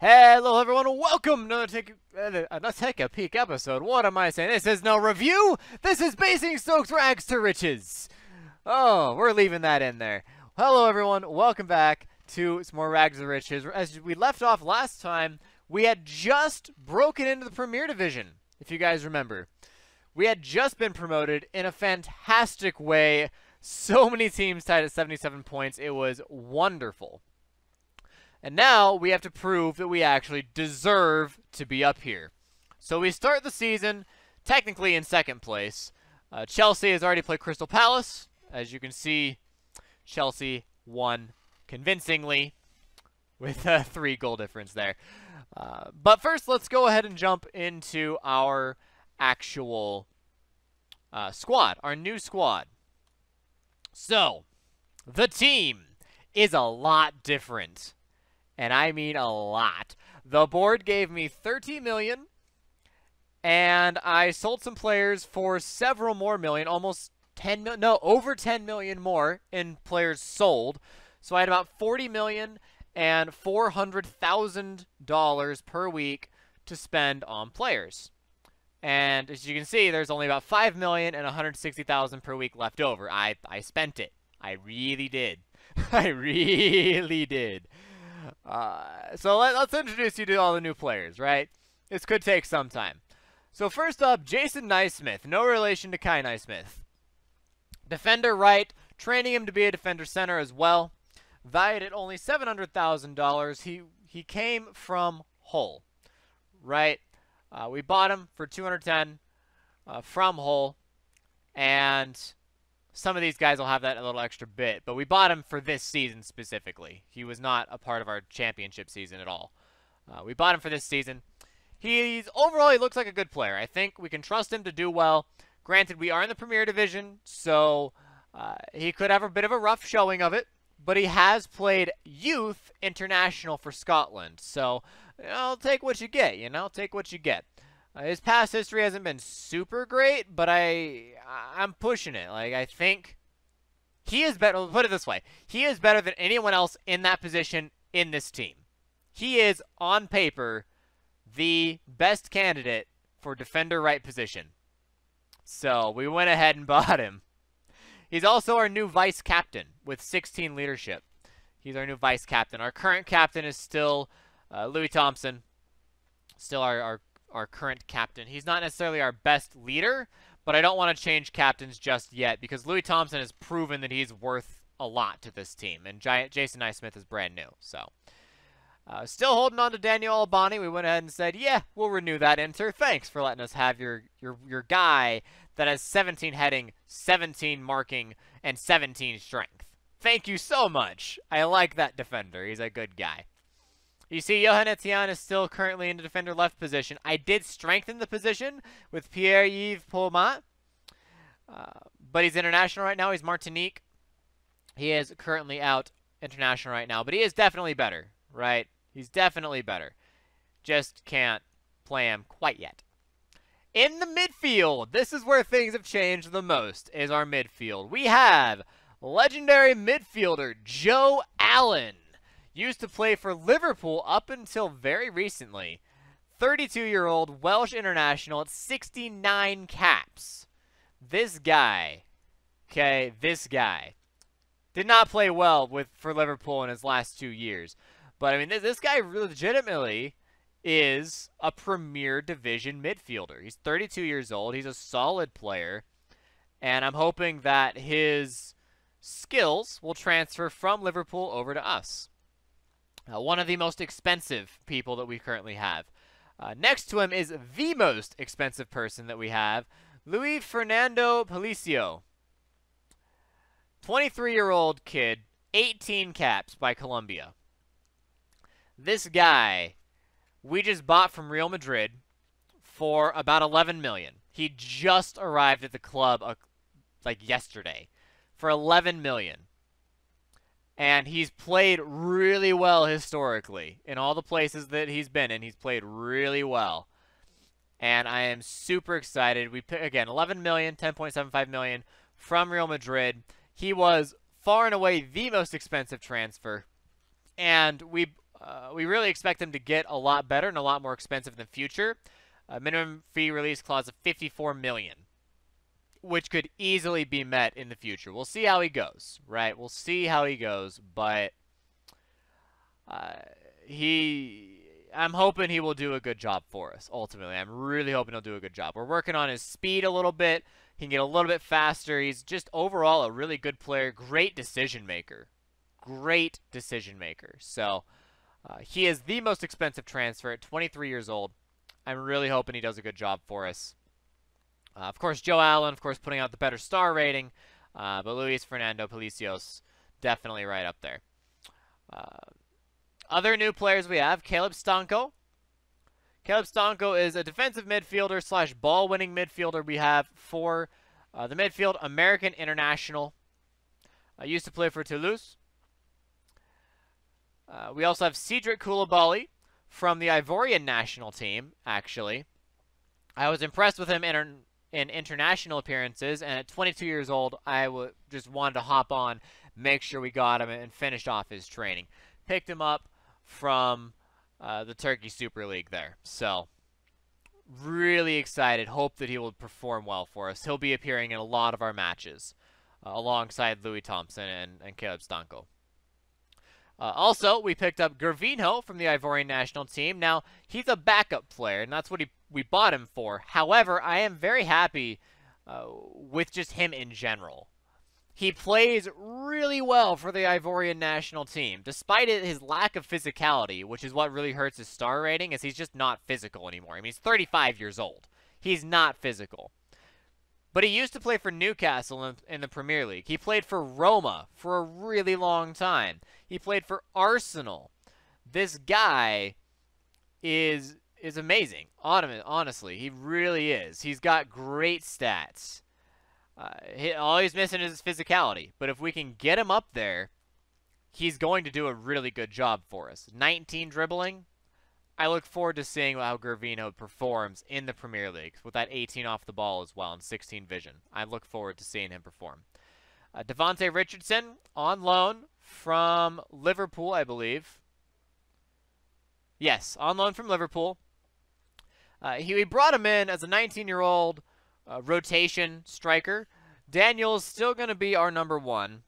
Hello everyone, welcome to another Take a Peek episode. What am I saying? This is no review! This is Basingstoke's Rags to Riches! Oh, we're leaving that in there. Hello everyone, welcome back to some more Rags to Riches. As we left off last time, we had just broken into the Premier Division, if you guys remember. We had just been promoted in a fantastic way. So many teams tied at 77 points. It was wonderful. And now we have to prove that we actually deserve to be up here. So we start the season technically in second place. Chelsea has already played Crystal Palace. As you can see, Chelsea won convincingly with a 3-goal difference there. But first, let's go ahead and jump into our actual squad, our new squad. So, the team is a lot different. And I mean a lot. The board gave me 30 million, and I sold some players for several more million, almost 10 million, no, over 10 million more in players sold. So I had about 40 million and $400,000 per week to spend on players. And as you can see, there's only about 5 million and 160,000 per week left over. I spent it. I really did. I really did. So let's introduce you to all the new players, right? This could take some time. So first up, Jason Naismith. No relation to Kai Naismith. Defender right. Training him to be a defender center as well. Valued at only $700,000. He came from Hull, right? We bought him for 210 from Hull, and some of these guys will have that a little extra bit, but we bought him for this season specifically. He was not a part of our championship season at all. We bought him for this season. Overall, he looks like a good player. I think we can trust him to do well. Granted, we are in the Premier Division, so he could have a bit of a rough showing of it, but he has played youth international for Scotland. So, take what you get, take what you get. His past history hasn't been super great, but I'm pushing it. Like, I think he is better. Put it this way. He is better than anyone else in that position in this team. He is, on paper, the best candidate for defender right position. So, we went ahead and bought him. He's also our new vice captain with 16 leadership. He's our new vice captain. Our current captain is still Louis Thompson. Still our current captain. He's not necessarily our best leader, but I don't want to change captains just yet because Louis Thompson has proven that he's worth a lot to this team, and Jason Naismith is brand new. So, still holding on to Daniel Albani. We went ahead and said, yeah, we'll renew that Inter. Thanks for letting us have your guy that has 17 heading, 17 marking, and 17 strength. Thank you so much. I like that defender. He's a good guy. You see, Johan Etienne is still currently in the defender left position. I did strengthen the position with Pierre-Yves Paumat, but he's international right now. He's Martinique. He is currently out international right now, but he is definitely better, right? He's definitely better. Just can't play him quite yet. In the midfield, this is where things have changed the most, is our midfield. We have legendary midfielder Joe Allen. Used to play for Liverpool up until very recently. 32-year-old Welsh international at 69 caps. This guy, this guy did not play well for Liverpool in his last 2 years. But, I mean, this guy legitimately is a Premier Division midfielder. He's 32 years old. He's a solid player. And I'm hoping that his skills will transfer from Liverpool over to us. One of the most expensive people that we currently have. Next to him is the most expensive person that we have, Luis Fernando Palicio. 23-year-old kid, 18 caps by Colombia. This guy, we just bought from Real Madrid for about 11 million. He just arrived at the club like yesterday for 11 million. And he's played really well historically. In all the places that he's been in, he's played really well. And I am super excited. We pick, again, 11 million, 10.75 million from Real Madrid. He was far and away the most expensive transfer. And we we really expect him to get a lot better and a lot more expensive in the future. Minimum fee release clause of $54 million, which could easily be met in the future. We'll see how he goes, right? We'll see how he goes, but I'm hoping he will do a good job for us, ultimately. I'm really hoping he'll do a good job. We're working on his speed a little bit. He can get a little bit faster. He's just overall a really good player. Great decision maker. Great decision maker. So he is the most expensive transfer at 23 years old. I'm really hoping he does a good job for us. Of course, Joe Allen, of course, putting out the better star rating. But Luis Fernando Palacios, definitely right up there. Other new players we have, Caleb Stanko. Caleb Stanko is a defensive midfielder slash ball-winning midfielder we have for the midfield American International. Used to play for Toulouse. We also have Cedric Koulibaly from the Ivorian national team, actually. I was impressed with him in international appearances, and at 22 years old, I just wanted to hop on, make sure we got him, and finished off his training. Picked him up from the Turkey Super League there. So, really excited. Hope that he will perform well for us. He'll be appearing in a lot of our matches alongside Louis Thompson and Caleb Stanko. Also, we picked up Gervinho from the Ivorian national team. Now, he's a backup player, and that's what we bought him for. However, I am very happy with just him in general. He plays really well for the Ivorian national team, despite his lack of physicality, which is what really hurts his star rating, is he's just not physical anymore. I mean, he's 35 years old. He's not physical. But he used to play for Newcastle in the Premier League. He played for Roma for a really long time. He played for Arsenal. This guy is amazing, honestly. He really is. He's got great stats. All he's missing is his physicality. But if we can get him up there, he's going to do a really good job for us. 19 dribbling. I look forward to seeing how Gervinho performs in the Premier League with that 18 off the ball as well and 16 vision. I look forward to seeing him perform. Devontae Richardson on loan from Liverpool, I believe. Yes, on loan from Liverpool. We brought him in as a 19-year-old rotation striker. Daniel's still going to be our number one,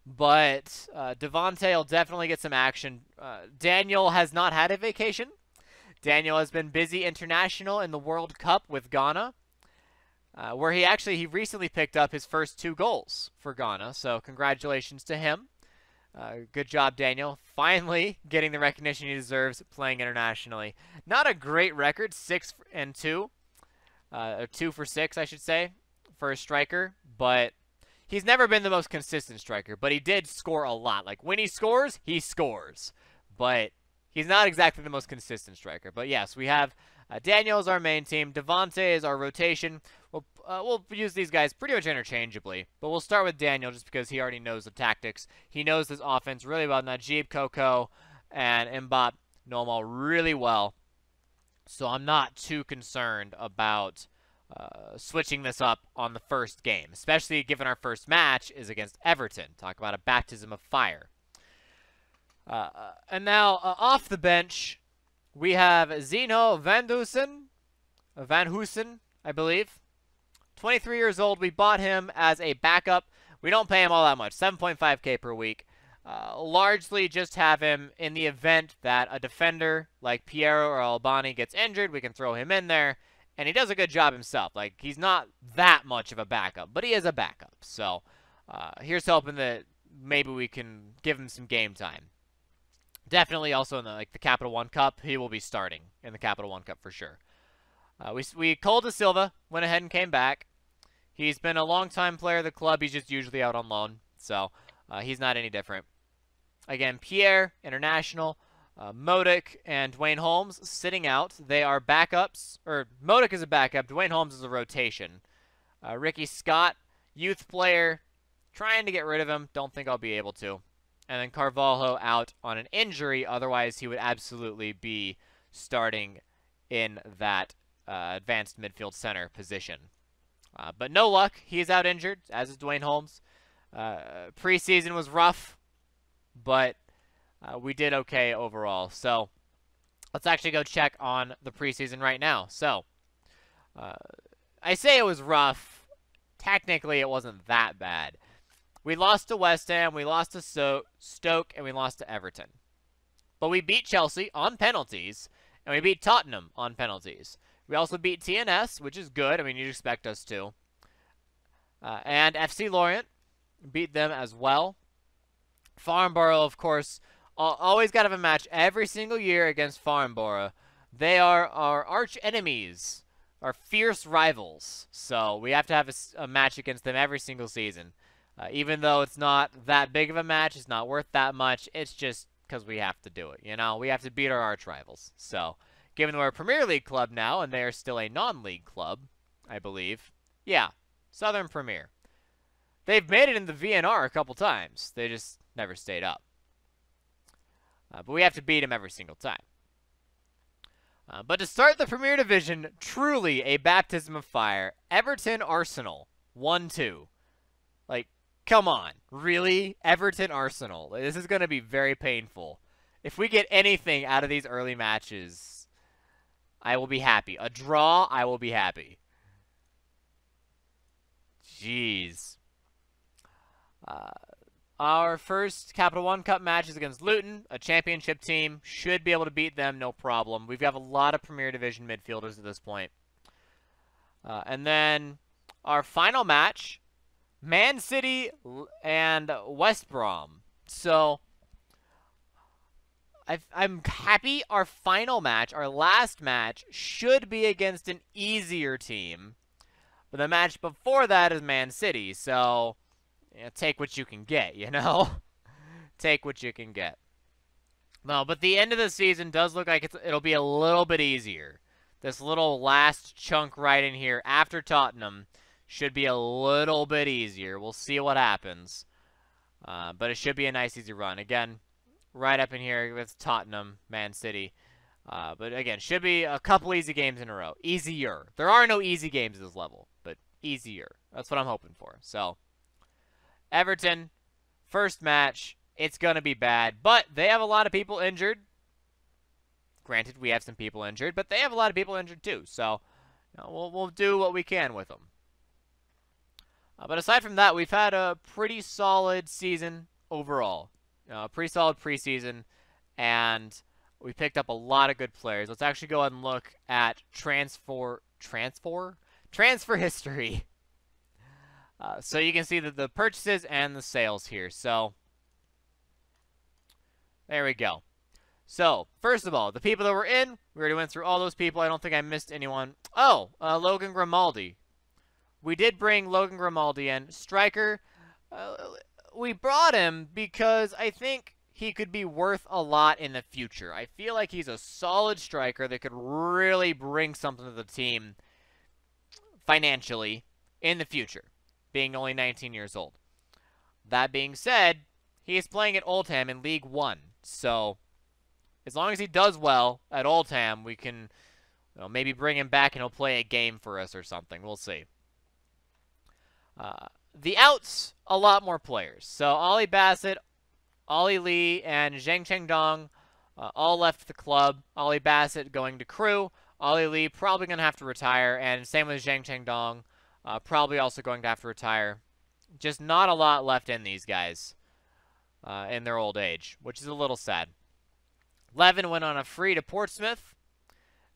but Devontae will definitely get some action. Daniel has not had a vacation. Daniel has been busy international in the World Cup with Ghana, where he recently picked up his first 2 goals for Ghana, so congratulations to him. Good job, Daniel. Finally getting the recognition he deserves playing internationally. Not a great record, 6-2. 2 for 6, I should say, for a striker, but he's never been the most consistent striker, but he did score a lot. Like, when he scores, he scores. But he's not exactly the most consistent striker. But yes, we have Daniel as our main team. Devontae is our rotation. We'll use these guys pretty much interchangeably, but we'll start with Daniel just because he already knows the tactics. He knows this offense really well. Najib, Coco, and Mbappe know him all really well. So I'm not too concerned about switching this up on the first game, especially given our first match is against Everton. Talk about a baptism of fire. And now, off the bench, we have Zeno Van Hoosen, I believe. 23 years old. We bought him as a backup. We don't pay him all that much, 7.5K per week. Largely just have him in the event that a defender like Piero or Albani gets injured, we can throw him in there, and he does a good job himself. Like, he's not that much of a backup, but he is a backup. So here's hoping that maybe we can give him some game time. Definitely also in the Capital One Cup, he will be starting in the Capital One Cup for sure. Cole De Silva went ahead and came back. He's been a long-time player of the club. He's just usually out on loan, so he's not any different. Again, Pierre, international, Modic, and Dwayne Holmes sitting out. They are backups, or Modic is a backup. Dwayne Holmes is a rotation. Ricky Scott, youth player, trying to get rid of him. Don't think I'll be able to. And then Carvalho out on an injury. Otherwise, he would absolutely be starting in that advanced midfield center position. But no luck. He's out injured, as is Dwayne Holmes. Preseason was rough, but we did okay overall. So let's actually go check on the preseason right now. So I say it was rough. Technically, it wasn't that bad. We lost to West Ham, we lost to Stoke, and we lost to Everton. But we beat Chelsea on penalties, and we beat Tottenham on penalties. We also beat TNS, which is good. I mean, you'd expect us to. And FC Lorient, beat them as well. Farnborough, of course, always got to have a match every single year against Farnborough. They are our arch enemies, our fierce rivals. So we have to have a match against them every single season. Even though it's not that big of a match, it's not worth that much, it's just because we have to do it, you know? We have to beat our arch rivals. So, given we're a Premier League club now, and they are still a non-league club, I believe. Yeah, Southern Premier. They've made it in the VNR a couple times. They just never stayed up. But we have to beat them every single time. But to start the Premier Division, truly a baptism of fire. Everton Arsenal, 1-2. Like, come on. Really? Everton Arsenal. This is going to be very painful. If we get anything out of these early matches, I will be happy. A draw, I will be happy. Jeez. Our first Capital One Cup match is against Luton, a championship team. Should be able to beat them, no problem. We've got a lot of Premier Division midfielders at this point. And then our final match, Man City and West Brom. So I'm happy our final match, our last match, should be against an easier team. But the match before that is Man City, so take what you can get, you know? Take what you can get. No, but the end of the season does look like it'll be a little bit easier. This little last chunk right in here after Tottenham should be a little bit easier. We'll see what happens. But it should be a nice, easy run. Again, right up in here with Tottenham, Man City. But again, should be a couple easy games in a row. Easier. There are no easy games at this level, but easier. That's what I'm hoping for. So, Everton, first match, it's going to be bad, but they have a lot of people injured. Granted, we have some people injured, but they have a lot of people injured too, so we'll do what we can with them. But aside from that, we've had a pretty solid season overall. Pretty solid preseason, and we picked up a lot of good players. Let's actually go ahead and look at transfer history. So you can see the purchases and the sales here. So there we go. So first of all, the people that were in, we already went through all those people. I don't think I missed anyone. Oh, Logan Grimaldi. We did bring Logan Grimaldi in. Striker, we brought him because I think he could be worth a lot in the future. I feel like he's a solid striker that could really bring something to the team financially in the future, being only 19 years old. That being said, he is playing at Oldham in League One, so as long as he does well at Oldham, we can maybe bring him back and he'll play a game for us or something. We'll see. The outs, a lot more players. So Ollie Bassett, Ollie Lee, and Zheng Chengdong all left the club. Ollie Bassett going to Crewe. Ollie Lee probably going to have to retire, and same with Zheng Chengdong. Probably also going to have to retire. Just not a lot left in these guys in their old age, which is a little sad. Levin went on a free to Portsmouth.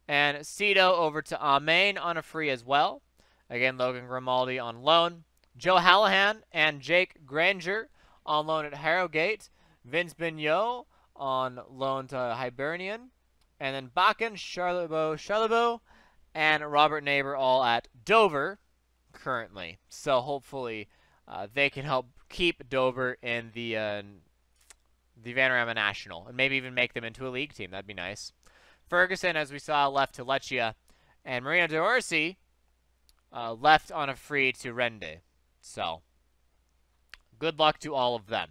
And Cito over to Amain on a free as well. Again, Logan Grimaldi on loan. Joe Hallahan and Jake Granger on loan at Harrogate. Vince Bignot on loan to Hibernian. And then Bakken, Charlebois, and Robert Neighbor all at Dover currently. So hopefully they can help keep Dover in the Vanarama National and maybe even make them into a league team. That'd be nice. Ferguson, as we saw, left to Lecce. And Marina De Orsi left on a free to Rende. So, good luck to all of them.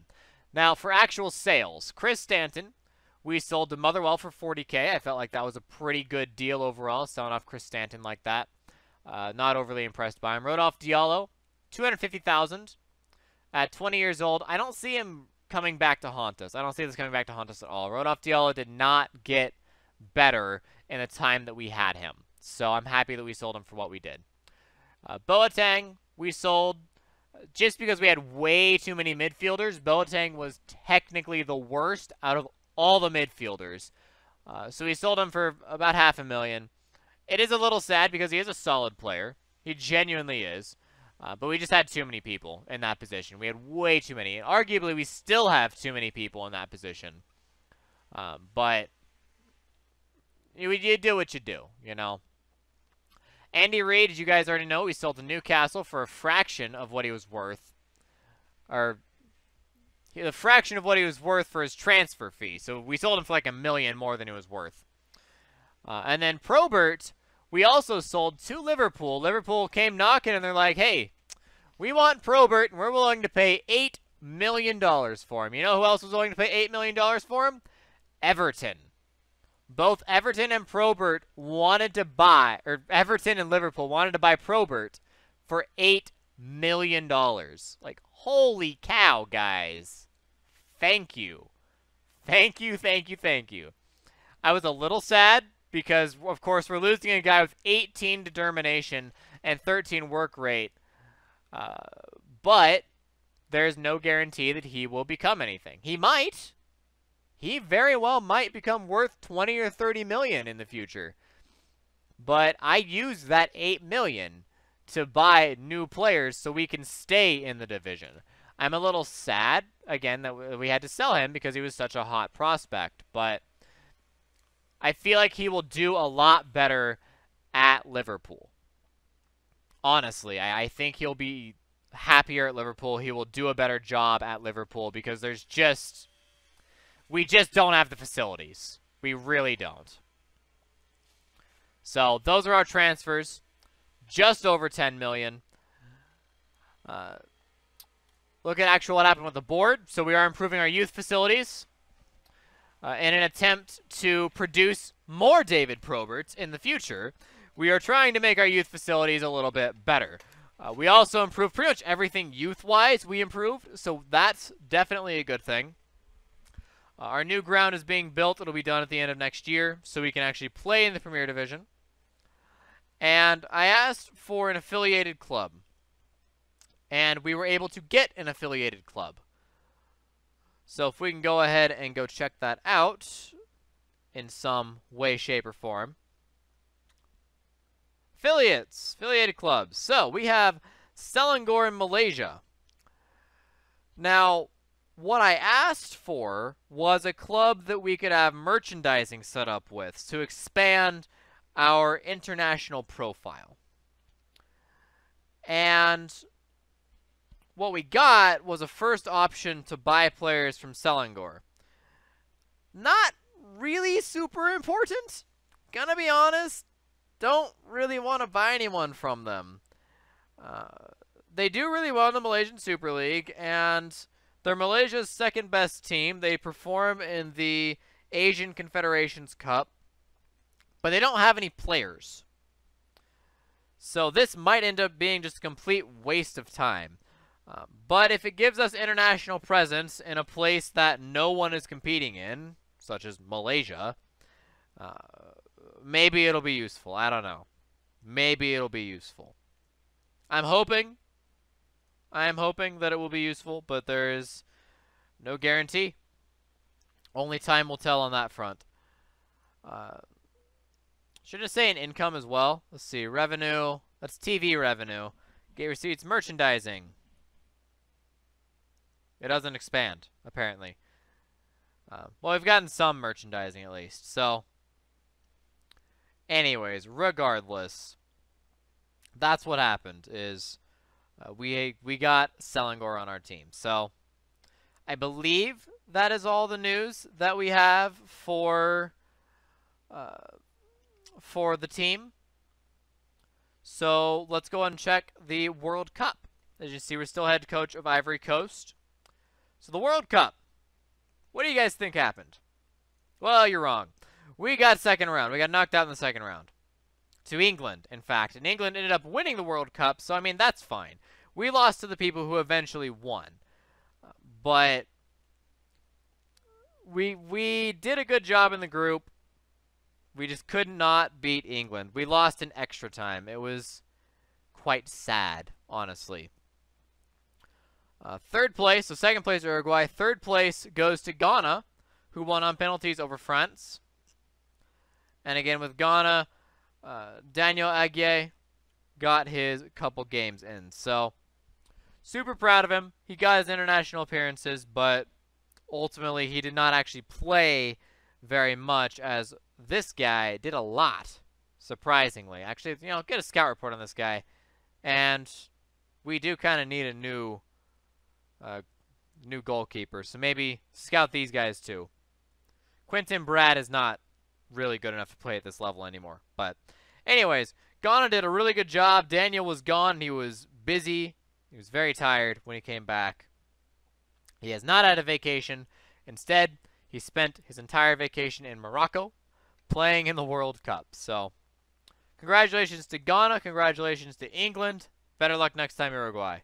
Now, for actual sales, Chris Stanton, we sold to Motherwell for $40K. I felt like that was a pretty good deal overall, selling off Chris Stanton like that. Not overly impressed by him. Rodolphe Diallo, $250,000 at 20 years old. I don't see him coming back to haunt us. I don't see this coming back to haunt us at all. Rodolphe Diallo did not get better in the time that we had him. So I'm happy that we sold him for what we did. Boateng, we sold just because we had way too many midfielders. Boateng was technically the worst out of all the midfielders. So we sold him for about $500,000. It is a little sad because he is a solid player. He genuinely is. But we just had too many people in that position. We had way too many. And arguably, we still have too many people in that position. But you do what you do, you know. Andy Reid, as you guys already know, we sold to Newcastle for a fraction of what he was worth. Or the fraction of what he was worth for his transfer fee. So we sold him for like $1 million more than he was worth. And then Probert, we also sold to Liverpool. Liverpool came knocking and they're like, hey, we want Probert and we're willing to pay $8 million for him. You know who else was willing to pay $8 million for him? Everton. Both Everton and Probert wanted to buy, or Everton and Liverpool wanted to buy Probert for $8 million. Like, holy cow, guys. Thank you. Thank you, thank you, thank you. I was a little sad because, of course, we're losing a guy with 18 determination and 13 work rate. But there's no guarantee that he will become anything. He might. He very well might become worth 20 or 30 million in the future. But I used that 8 million to buy new players so we can stay in the division. I'm a little sad, again, that we had to sell him because he was such a hot prospect. But I feel like he will do a lot better at Liverpool. Honestly, I think he'll be happier at Liverpool. He will do a better job at Liverpool because we just don't have the facilities. We really don't. So those are our transfers. Just over 10 million. Look at actually what happened with the board. So we are improving our youth facilities in an attempt to produce more David Proberts in the future. We are trying to make our youth facilities a little bit better. We also improved pretty much everything youth-wise. We improved, so that's definitely a good thing. Our new ground is being built. It'll be done at the end of next year, so we can actually play in the Premier Division. And I asked for an affiliated club. And we were able to get an affiliated club. So if we can go ahead and go check that out in some way, shape, or form. Affiliates. Affiliated clubs. So we have Selangor in Malaysia. Now, what I asked for was a club that we could have merchandising set up with to expand our international profile. And what we got was a first option to buy players from Selangor. Not really super important. Gonna be honest, don't really want to buy anyone from them. They do really well in the Malaysian Super League, and they're Malaysia's second best team. They perform in the Asian Confederations Cup, but they don't have any players. So this might end up being just a complete waste of time. But if it gives us international presence in a place that no one is competing in, such as Malaysia, maybe it'll be useful. I don't know. Maybe it'll be useful. I'm hoping that it will be useful, but there is no guarantee. Only time will tell on that front. Should I say an income as well? Let's see. Revenue. That's TV revenue. Gate receipts. Merchandising. It doesn't expand, apparently. Well, we've gotten some merchandising at least. So, anyways, regardless, that's what happened. Is we got Selangor on our team. So, I believe that is all the news that we have for the team. So let's go and check the World Cup. As you see, we're still head coach of Ivory Coast. So the World Cup. What do you guys think happened? Well, you're wrong. We got second round. We got knocked out in the second round. To England, in fact. And England ended up winning the World Cup, so, I mean, that's fine. We lost to the people who eventually won. But we did a good job in the group. We just could not beat England. We lost in extra time. It was quite sad, honestly. Third place, so second place Uruguay. Third place goes to Ghana, who won on penalties over France. And again, with Ghana, Daniel Aguirre got his couple games in. So, super proud of him. He got his international appearances, but ultimately he did not actually play very much, as this guy did a lot, surprisingly. Actually, get a scout report on this guy. And we do kind of need a new goalkeeper, so maybe scout these guys too. Quentin Brad is not really good enough to play at this level anymore. But anyways, Ghana did a really good job. Daniel was gone. He was busy. He was very tired when he came back. He has not had a vacation. Instead, he spent his entire vacation in Morocco playing in the World Cup. So, congratulations to Ghana. Congratulations to England. Better luck next time, Uruguay.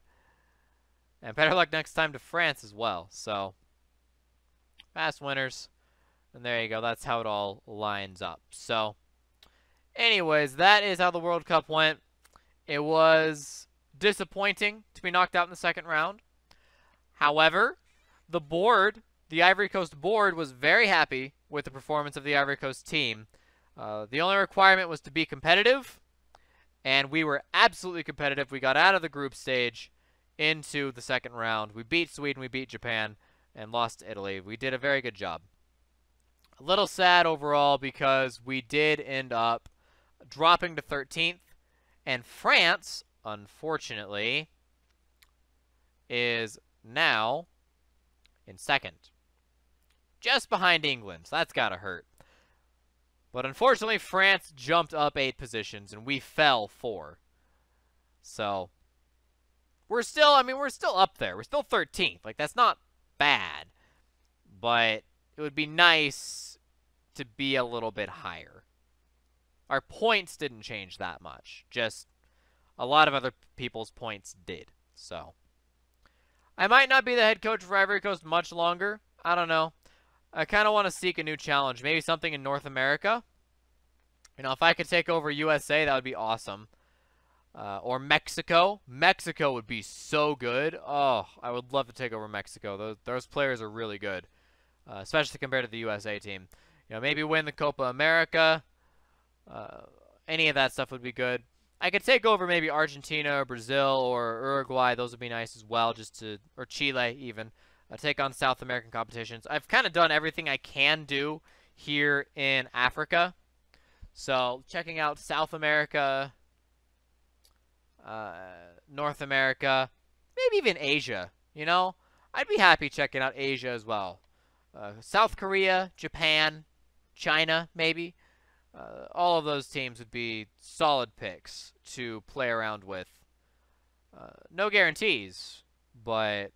And better luck next time to France as well. So, past winners. And there you go. That's how it all lines up. So, anyways, that is how the World Cup went. It was disappointing to be knocked out in the second round. However, the Ivory Coast board was very happy with the performance of the Ivory Coast team. The only requirement was to be competitive, and we were absolutely competitive. We got out of the group stage into the second round. We beat Sweden, we beat Japan, and lost to Italy. We did a very good job. A little sad overall because we did end up dropping to 13th, and France, unfortunately, is now in second. Just behind England, so that's gotta hurt. But unfortunately, France jumped up 8 positions, and we fell 4. So, we're still up there. We're still 13th. Like, that's not bad. But it would be nice to be a little bit higher. Our points didn't change that much. Just a lot of other people's points did. So, I might not be the head coach for Ivory Coast much longer. I don't know. I kind of want to seek a new challenge. Maybe something in North America. If I could take over USA, that would be awesome. Or Mexico. Mexico would be so good. Oh, I would love to take over Mexico. Those players are really good, especially compared to the USA team. Maybe win the Copa America. Any of that stuff would be good. I could take over maybe Argentina or Brazil or Uruguay. Those would be nice as well, or Chile even. Take on South American competitions. I've kind of done everything I can do here in Africa. So, checking out South America, North America, maybe even Asia, I'd be happy checking out Asia as well. South Korea, Japan, China, maybe. All of those teams would be solid picks to play around with. No guarantees, but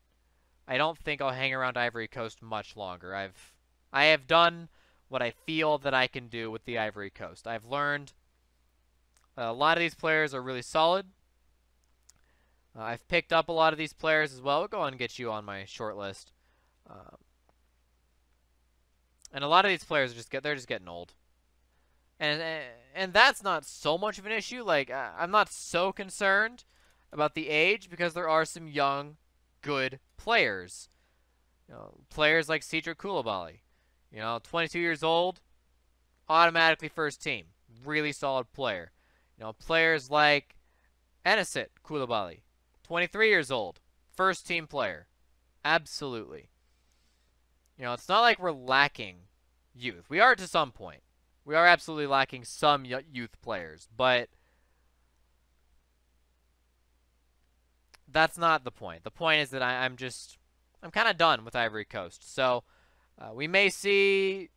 I don't think I'll hang around Ivory Coast much longer. I have done what I feel that I can do with the Ivory Coast. I've learned a lot of these players are really solid. I've picked up a lot of these players as well. We'll go and get you on my short list. And a lot of these players they're just getting old. And that's not so much of an issue. Like, I'm not so concerned about the age because there are some young, good players. Players like Cedric Koulibaly. 22 years old, automatically first team. Really solid player. Players like Anisit Koulibaly, 23 years old, first team player. Absolutely. It's not like we're lacking youth. We are to some point. We are absolutely lacking some youth players, but that's not the point. The point is that I'm kind of done with Ivory Coast. So we may see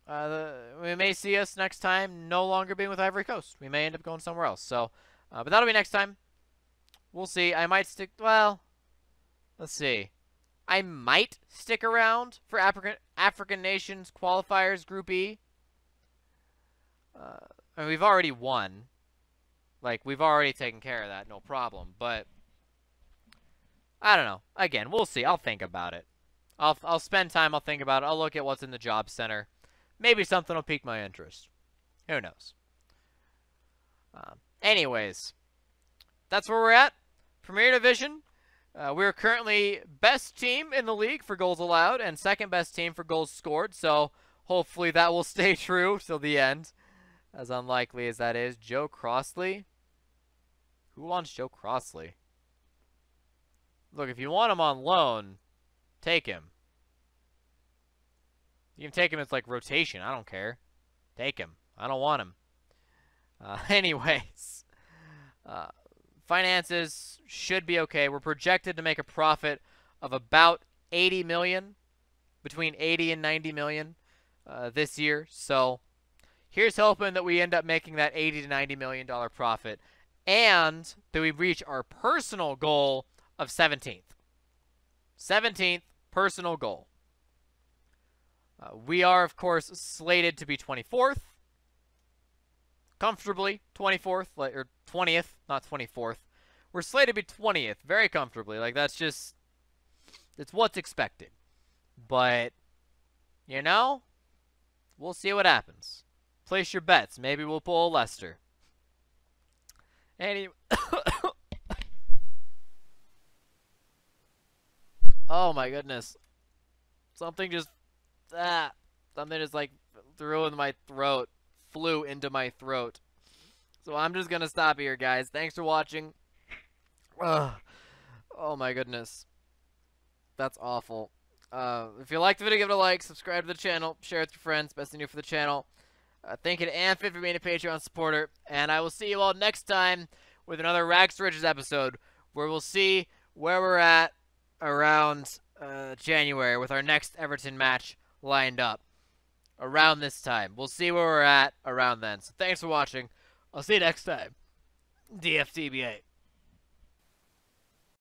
us next time no longer being with Ivory Coast. We may end up going somewhere else. So, but that'll be next time. We'll see. I might stick. Well, let's see. I might stick around for African Nations qualifiers Group E. We've already won. Like, we've already taken care of that, no problem. But I don't know. Again, we'll see. I'll think about it. I'll spend time. I'll think about it. I'll look at what's in the job center. Maybe something will pique my interest. Who knows? Anyways, that's where we're at. Premier Division. We're currently best team in the league for goals allowed and second best team for goals scored. So hopefully that will stay true till the end. As unlikely as that is. Joe Crossley? Who wants Joe Crossley? Look, if you want him on loan, take him. You can take him as like rotation. I don't care. Take him. I don't want him. Anyways. Finances should be okay. We're projected to make a profit of about 80 million. Between 80 and 90 million this year. So here's hoping that we end up making that 80 to 90 million dollar profit and that we reach our personal goal of 17th. 17th personal goal. We are, of course, slated to be 24th. Comfortably 24th, or 20th, not 24th. We're slated to be 20th very comfortably. Like, that's just, it's what's expected. But, you know, we'll see what happens. Place your bets. Maybe we'll pull a Leicester. Anyway. Oh my goodness. Something just like flew into my throat. So I'm just gonna stop here, guys. Thanks for watching. Ugh. Oh my goodness. That's awful. If you liked the video, give it a like, subscribe to the channel, share it with your friends. Best thing to do for the channel. Thank you to Amphit for being a Patreon supporter. And I will see you all next time with another Rags to Riches episode where we'll see where we're at around January with our next Everton match lined up. Around this time. We'll see where we're at around then. So thanks for watching. I'll see you next time. DFTBA.